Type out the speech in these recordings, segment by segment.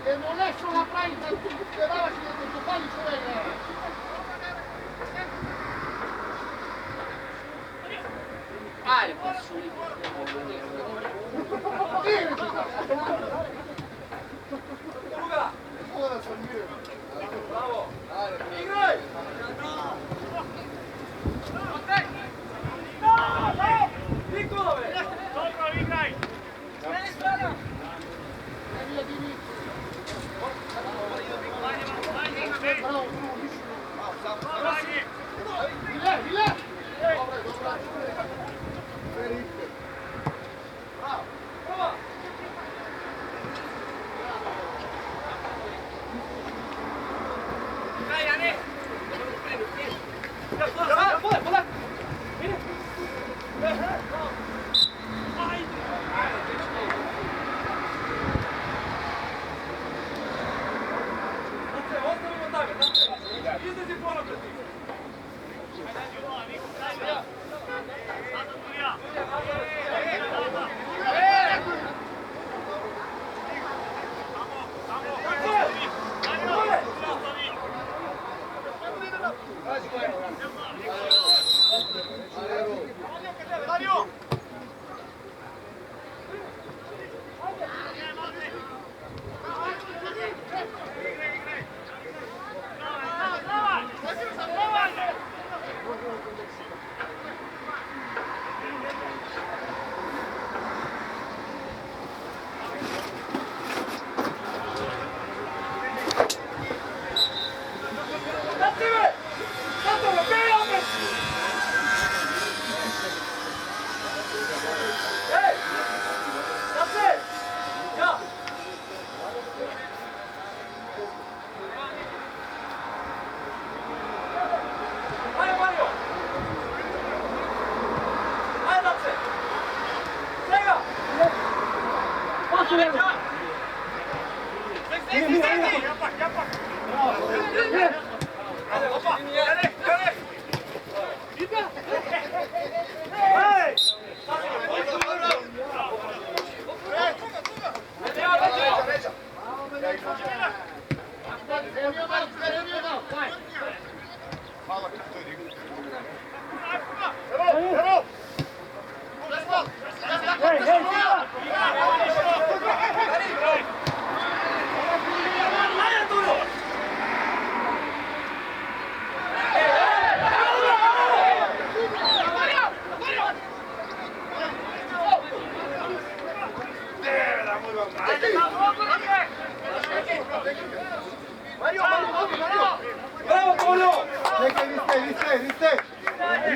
E non lascio la prima, che dava che detto fagli Bravo! Igraj! Nikolove! Dobro, igraj!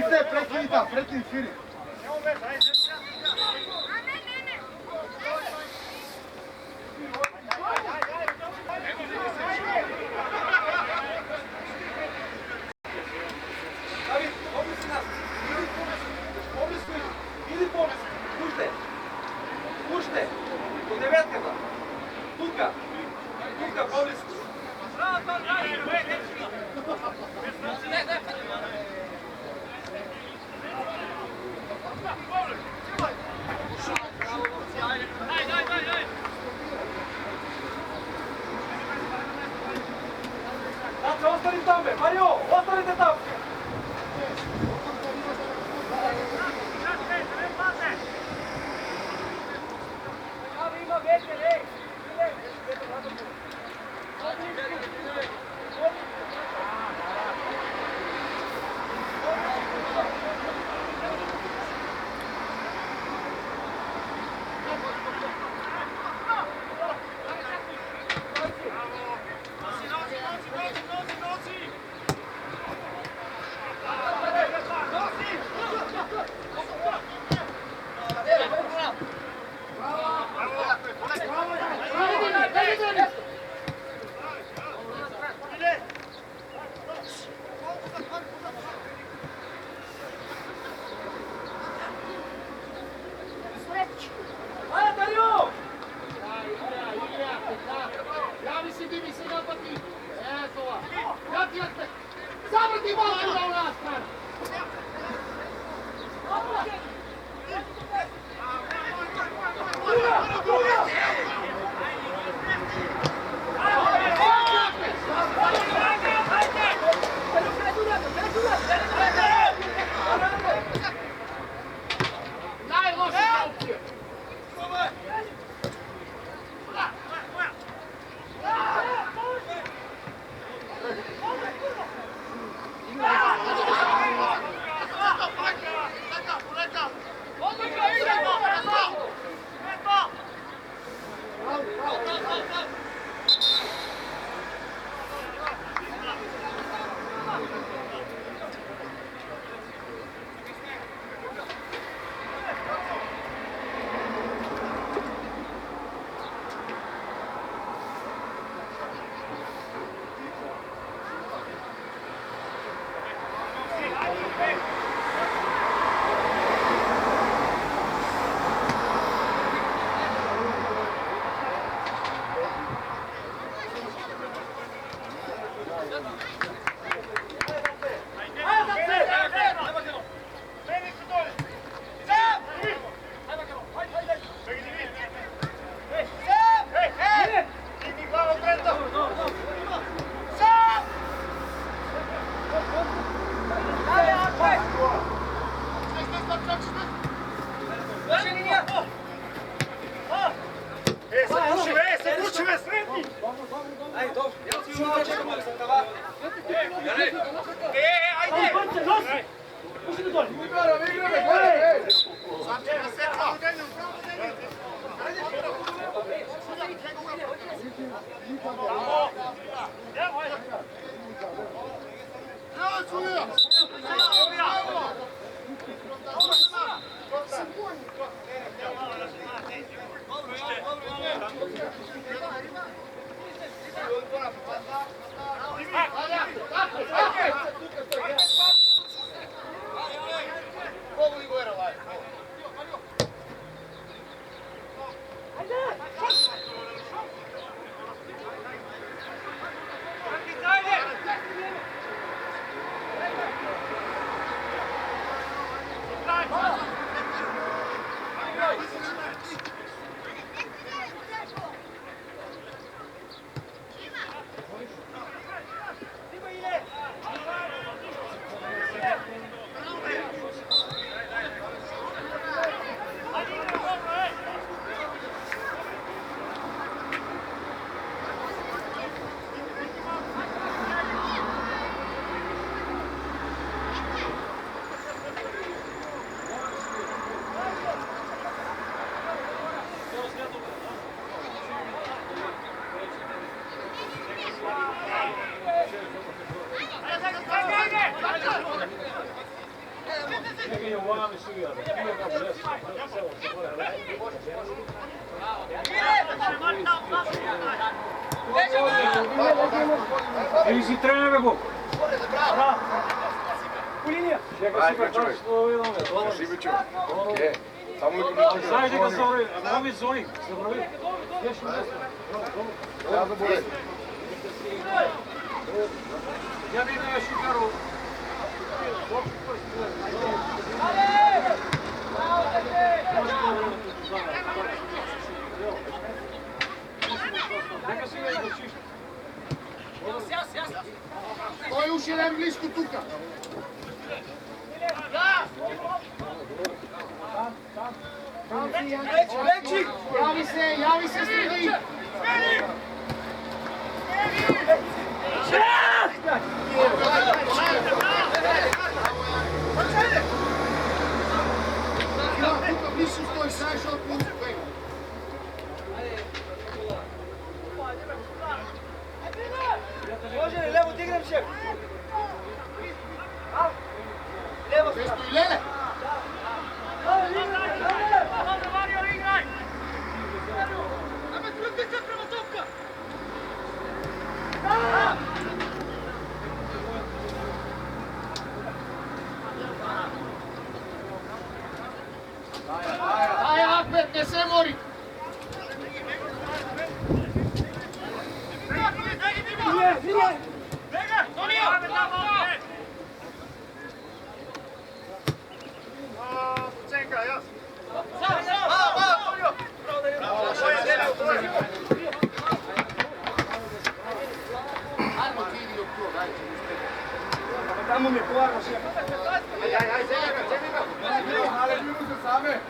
Ide, prekini tam, prekini, širi. David, pomisli nas. Idi pomisli. Pušte. Pušte. Do devetkata. Tuka. Tuka, pomisli. Znači, ostani tam, be. Mario, ostanite tam. Zavrti balku u nas, man! Najloši opcije! Neka Jovanović igra. Ili si trener, Bog? U linija. Čekaj, super, to je slovinom. Šibiću. Je. Samo Znaš da ga zove, Momi Zonik, zaboravi. Još u mjesto. Ja zaboravim. Ja bih na Šikaru. Neka si ga i dočišta. Той уж е близко тук. Яви се, среди! Тук близко стой, сега, защото му успеха. Може ли лево дигнем, шеф? Лево Те стои Леле! Дай, Ахмет, не се мори! Tamo mi polako, šef. Aj, вземи го! Але ми му се саме.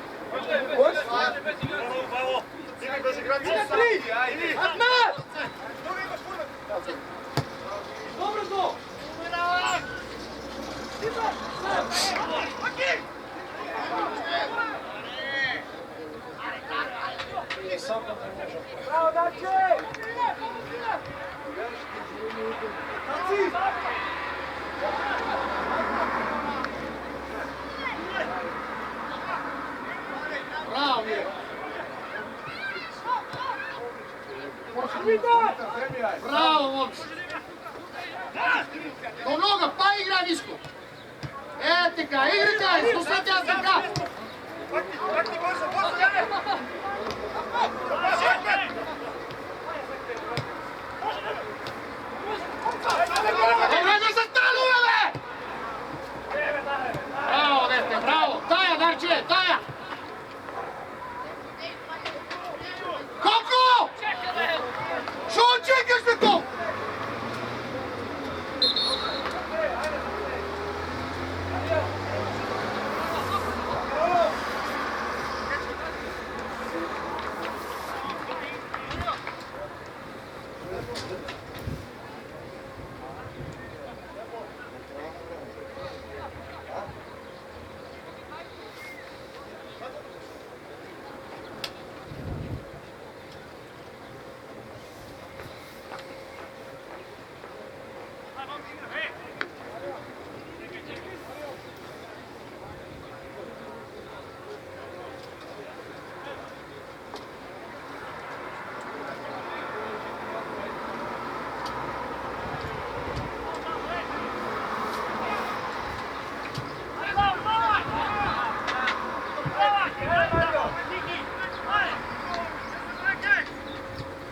Dobro zo! Bravo, Dače! Daci! Браво, Мире! Браво, момци! До нога, па игра ниско! Е, така, играйте, слушайте аз така! Добре да се станува, бе! Браво, дете, браво! Тая, Дарче, тая! Колко? Що чекаш, бе, колко?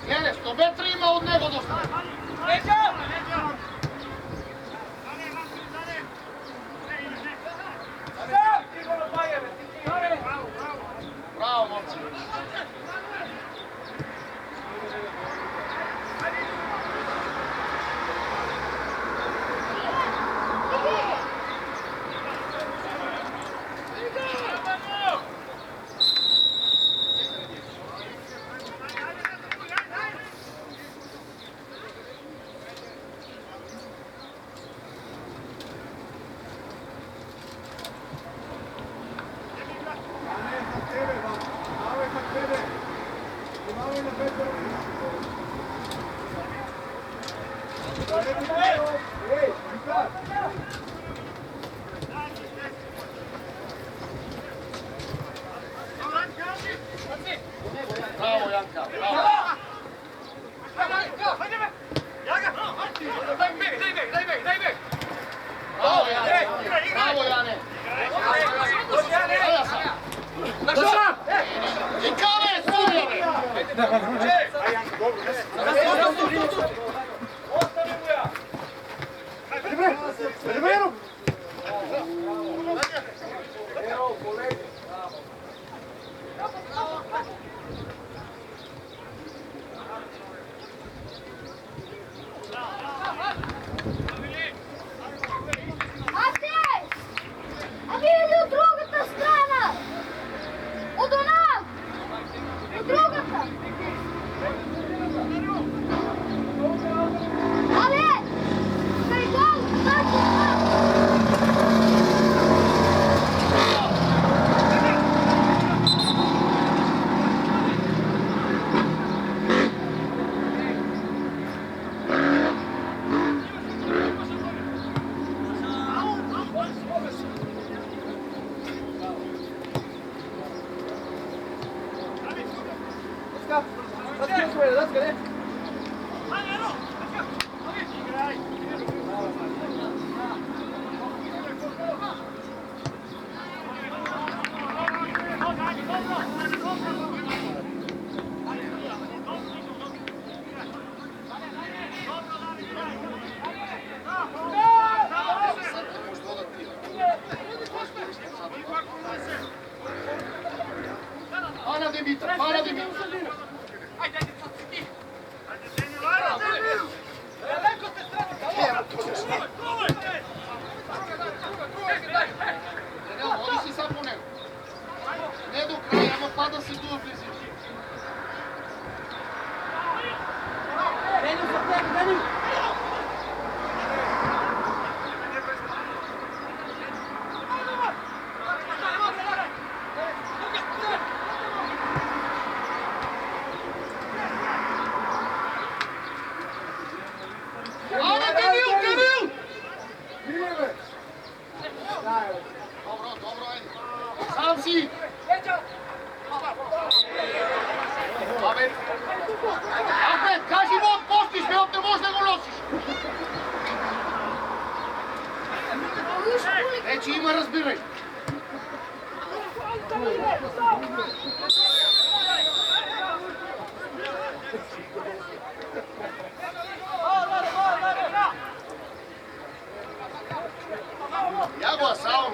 Гледаш, то ветра има от него доста. Браво, момци. Hvala Dimitar, hvala Dimitar. Oni si sad po nego. Ne do kraja, ама пада си до близо. Ама Данил, Данил! Добро, добро, ajde. Sam si! Ahmed, kaži mu, postiš me, opet možda go nosiš. Neći, ima, razbiraj. Ja go asao.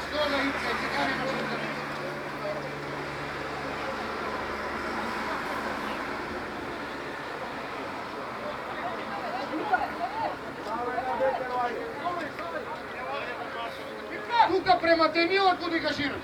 Stoga, Ica, čekaj, nema što da. Тука према Денила куди ga žiraš.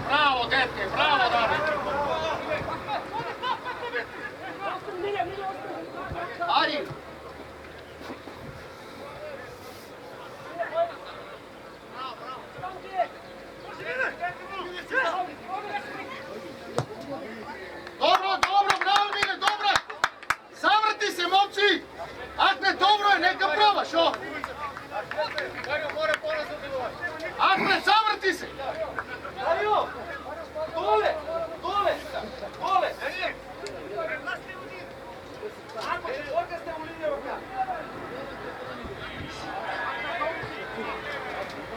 Bravo, dete, bravo, Dane. Ari. Dobro, dobro, bravo, Mine, dobro. Zavrti se, momci. Ahmed, dobro je, neka probaš, o. Ahmed, zavrti se. Dario! Dole! Dole! Dole! Ako četvorka ste u liniji roka.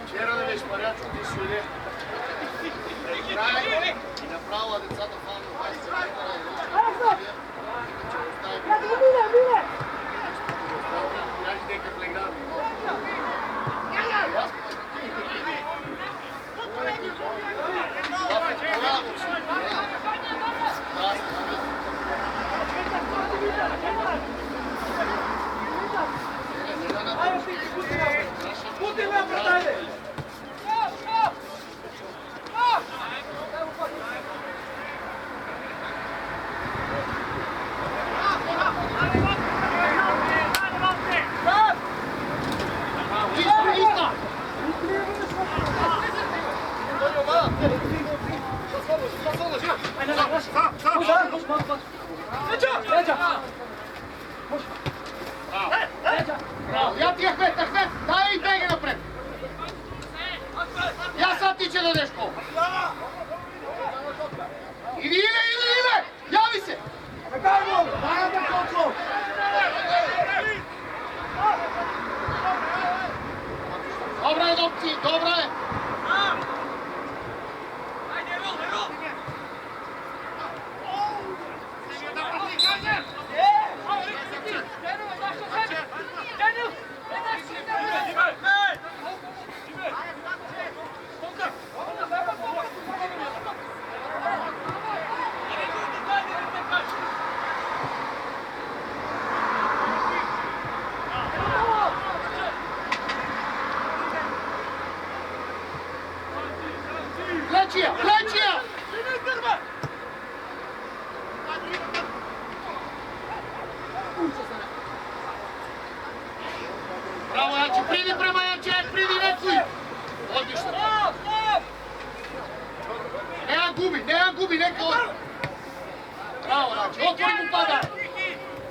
Вчера да не шпарячо, ти си не. Играе и направо децата фана 20 метра и още. Кажи дека плеграми. Puti me apretajde! Браво, я ти Ахмет, Ахмет, дай и беги напред. Я sad ti će dodeš gol. Idi, Ile, javi se. Dobra je, Dopci, dobra je. Лечия, лечия! Браво, Янче, приди према, Янче! Odlično. Nema gubi, neka odi. Bravo, Rači, otvori mu pada.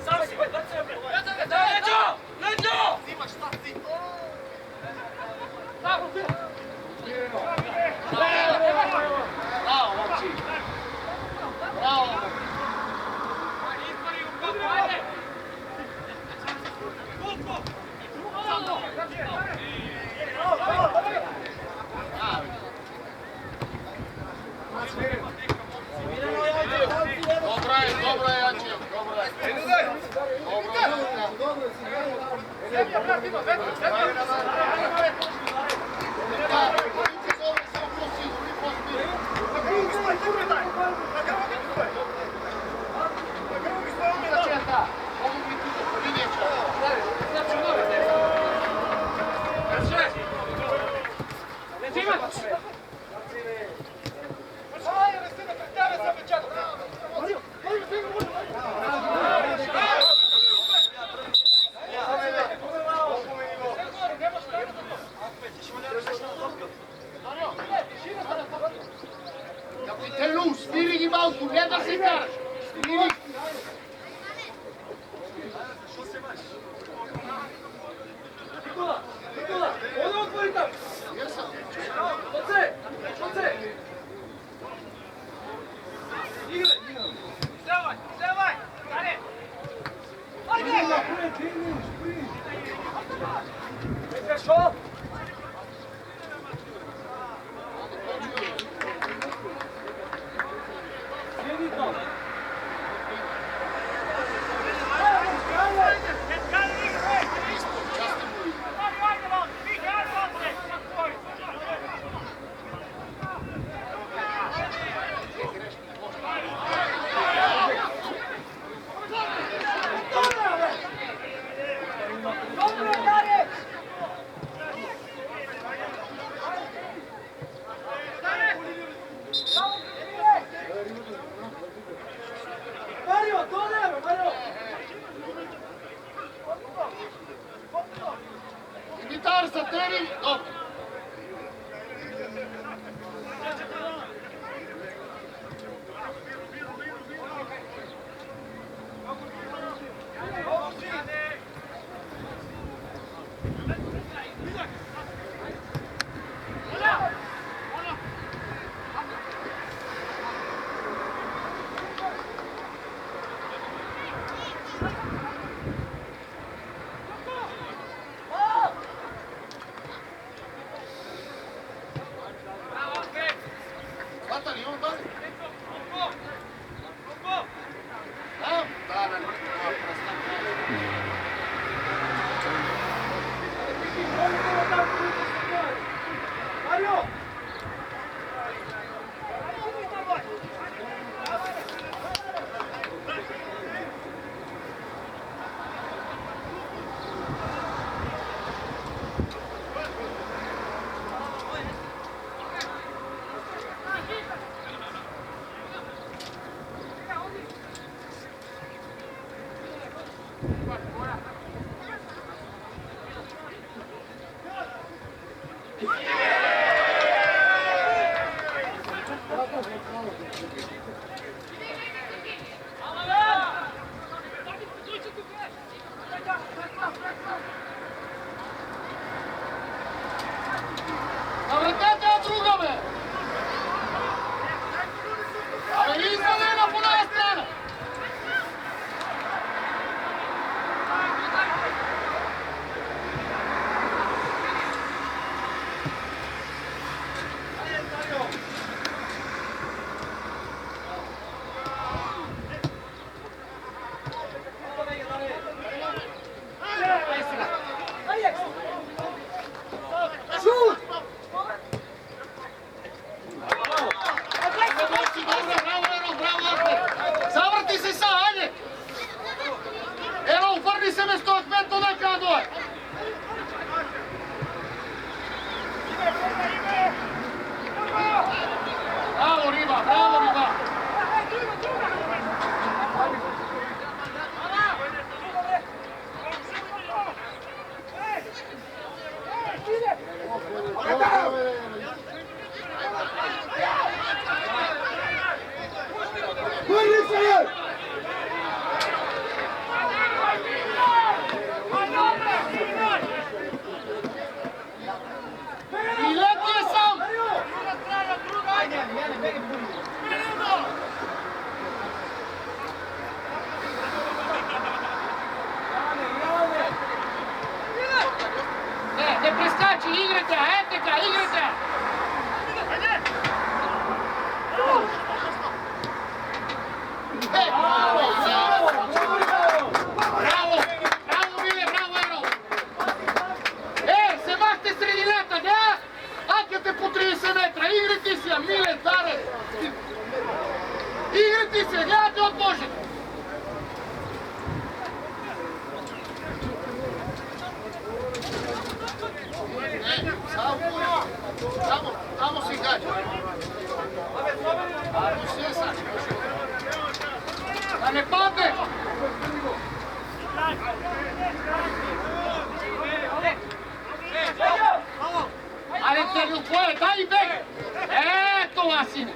Sam si, vrci napred. Leđo! Leđo! Bravo, momci. Bravo. Dobro je, Jačev, dobro je. Dobro je. Kapitelu, smiri gi malku, ne da se karaš. Smiri. Nikola, ono otvori tam. Jesam. Oce! Igraj! Izdavaj! Dane! Ajde! Neka šol! Sjedi to! Mario, dole! Mario! Gitar sa tebi, dobro. Hvata li on dalje? Da? Da, ne. Mario! Navrtete od drugome! Ali izvaljena po naja strana! padne! Ajde, Sergio, tvoje, daj i beg! Eto vas, sine!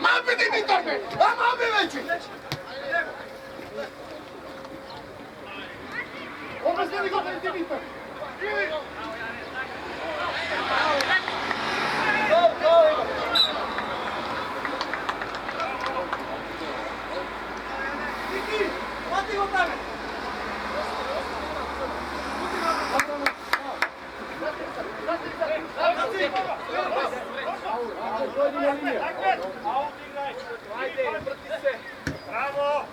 Mapi Dimitar, be! A mapi veći! Obrazgledaj go, Dimitar! Bravo!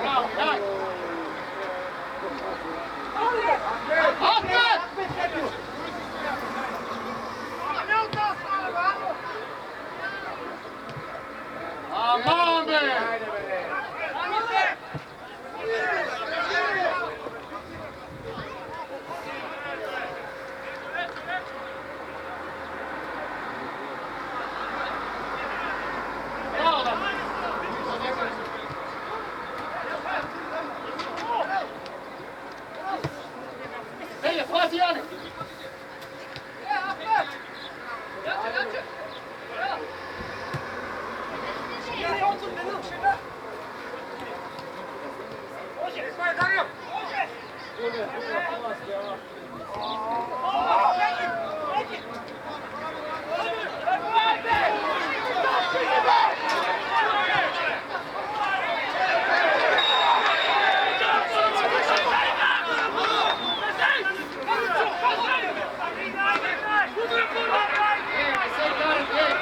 Bravo, daj! Ahmed! Aman be! Bravo da! Ej, pazi Jane!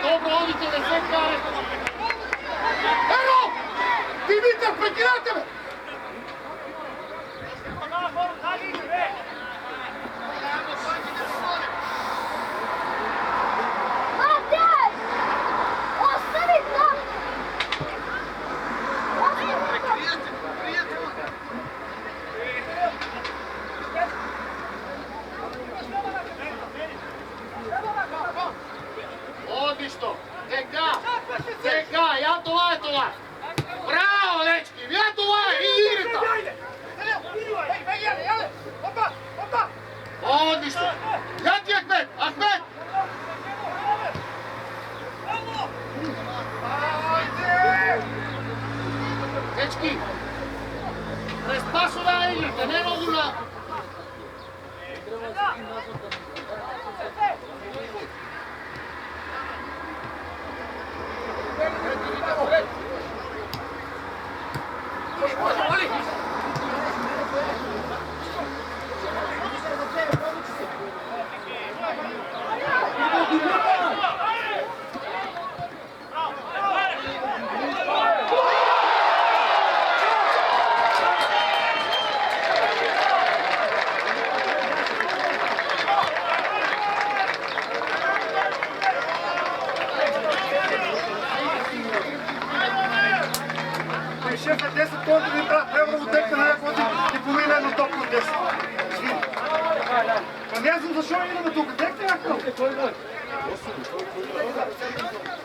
Dobro, odite da sve kare! Evo! Dimitar, prekidate me! Mater! Ostavi to! Odlično! Teka! Teka! Ja to vaja! Bravo, dečki! Ja to vaja! I igrita! Odlično! Ja ti Ahmed! Ahmed! Dečki! Prespasova igrite, ne mogu na... Шеф е 10 контри ни правят превърно текста на някой и помине едно топ на 10. Свин. Па не знам защо идваме тук. Текте някакъв.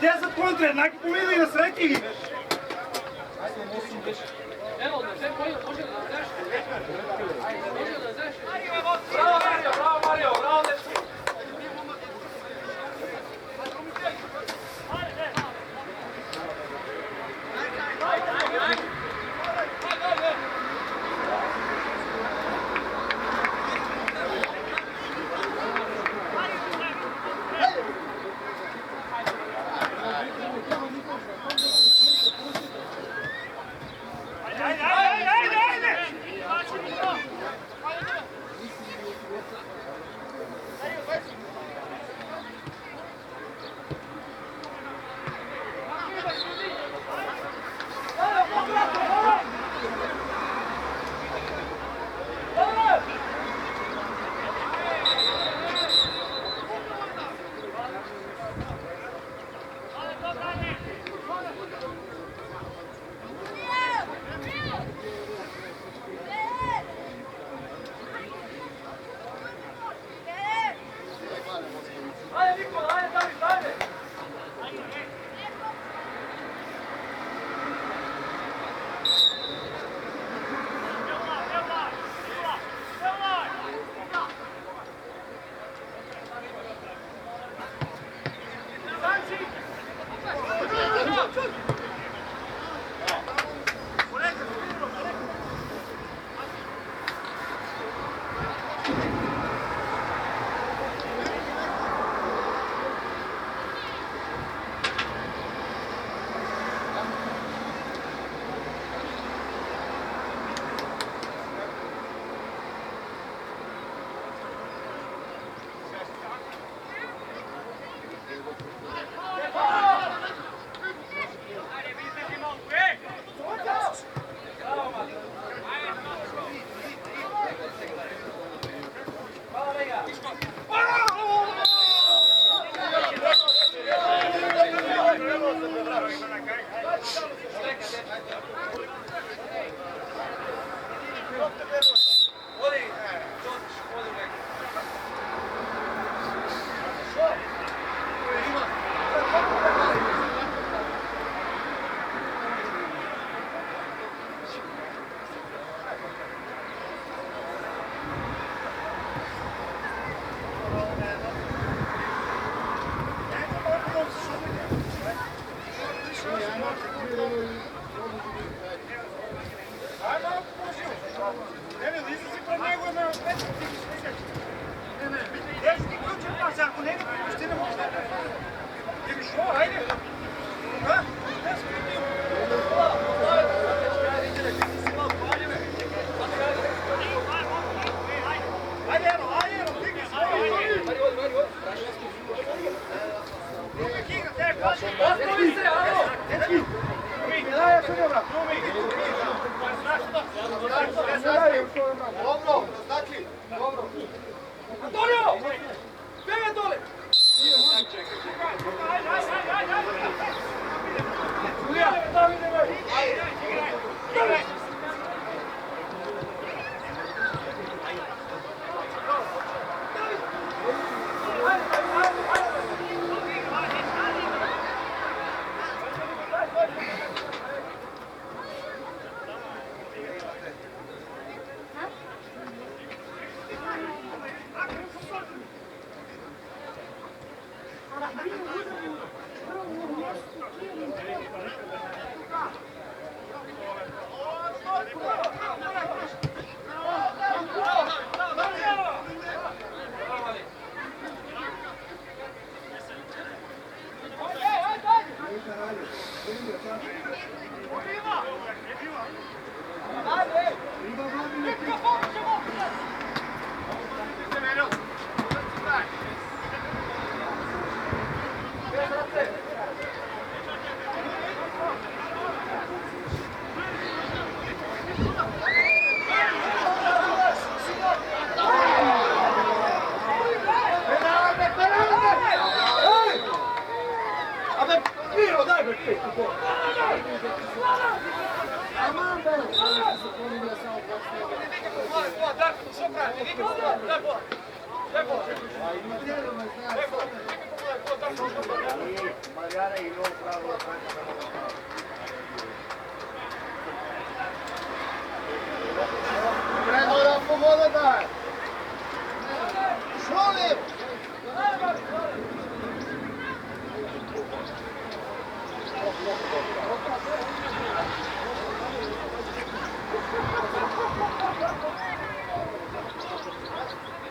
10 контри, еднаки помине и насрети ги. Evo, da sve koji može da znaš. Može da znaš. Bravo Mario, bravo Mario, bravo dečko. Ajde!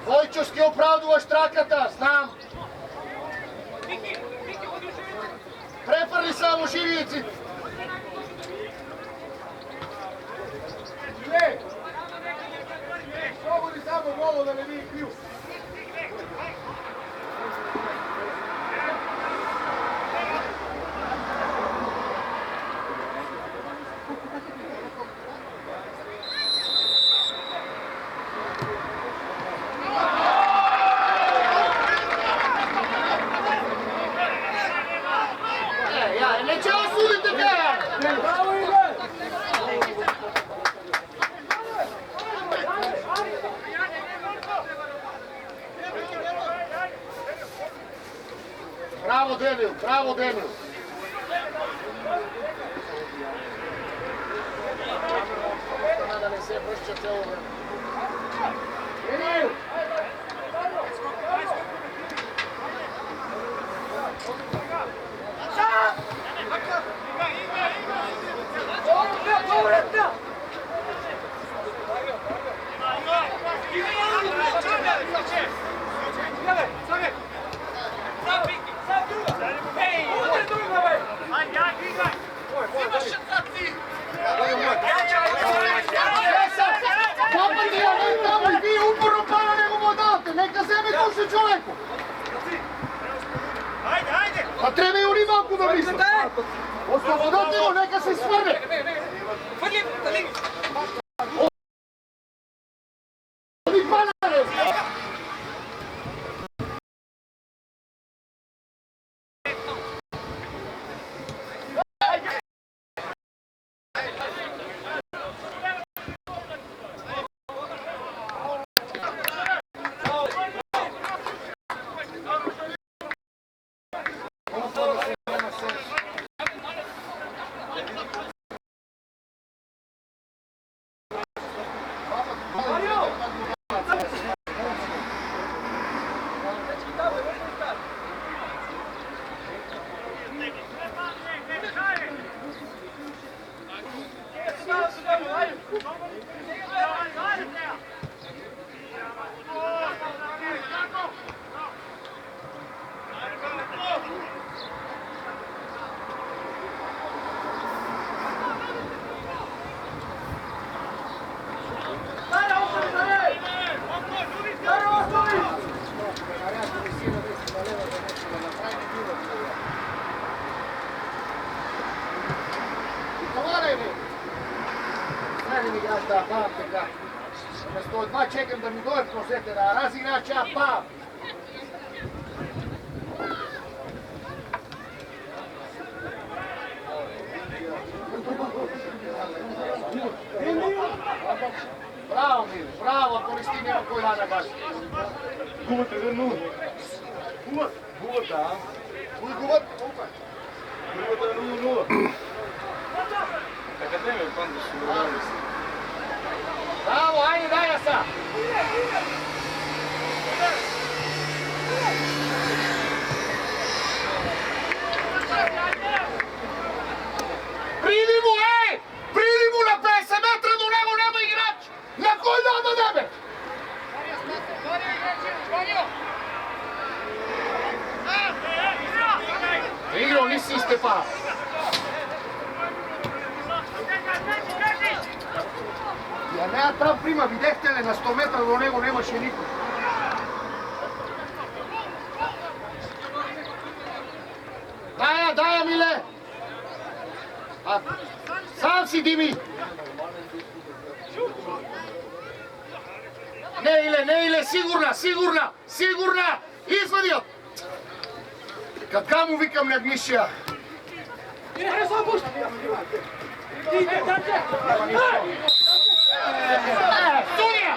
Vojčovski opravduje Štrakata, znam. Preprli samo živjeci. Ne! Slobodi samo golo da ne vidi kriju. Neće osuditi ga! Bravo Igor! Браво, Демил, браво, Демил. Да не се връща цяло време. Демил! Два пъти я не там и вие упорно пара не го дадете. Нека вземе душа човеко. А трябва и уни малко да мисля. Освободете го, нека се свърне. Оди панare! Да, пам така. Вместо едва чекам да ми дойде просете да разигра ча пам. Браво, Мил, браво, ако не стигне на кой да баш. Губът е верно. Губът. Губът, да. Кой губът? Губът е 0-0. Академия, панда ще го Браво, айде, дай я са! Приди му, ей! Приди му на 50 метра до него, няма играч! На кой да дадеме? Игро, не си Степан. Я нея там прима, видехте ли, на 100 метра до него нямаше никой. Дай я, Миле! Сам си, Дими! Не, Иле, сигурна! Извади от! Кака му викам на Гмишия? Студия!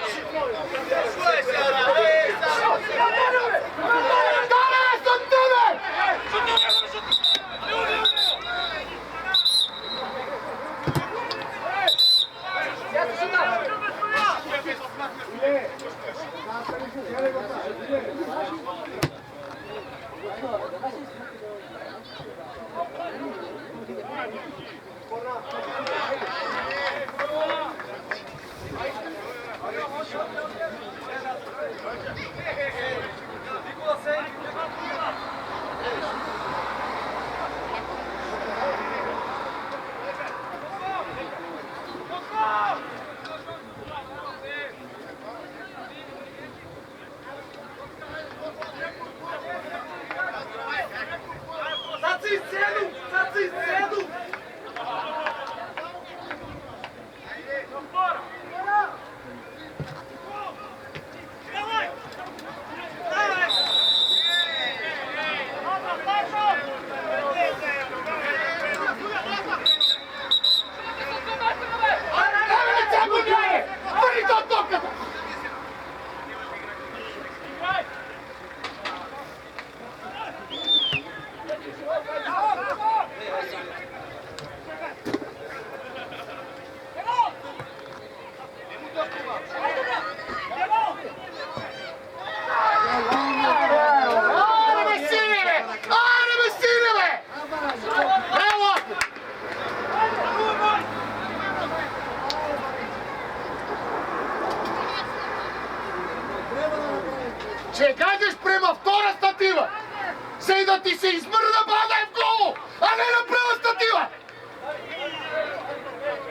Сей да ти се измърда бада е в гол, а не на права статива!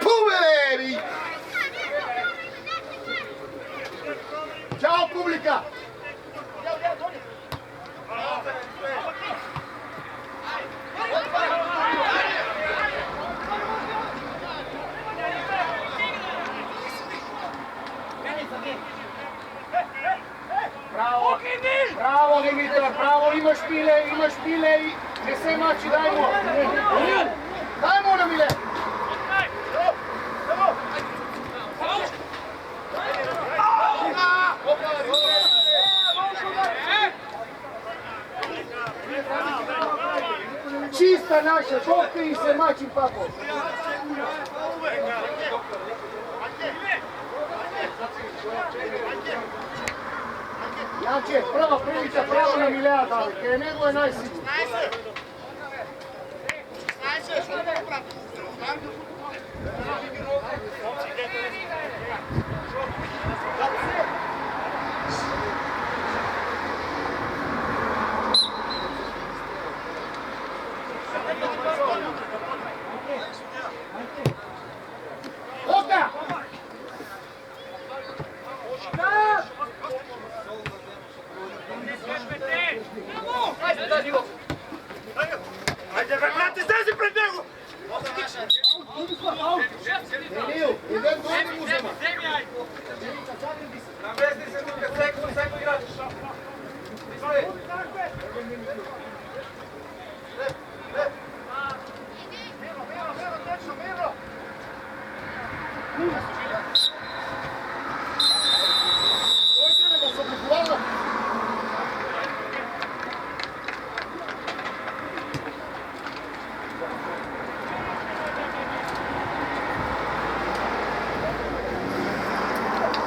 Пубери! Чао, публика! Браво! Браво, Димитър! Браво! Имаш пиле и не се мачи, дай му! Дай му на Миле! Чиста наша, топка и се мачим, папо! Janče, prva prilica, pravo na Milea dali, kaj je nego je najsigurno. Znajse, što ne prati.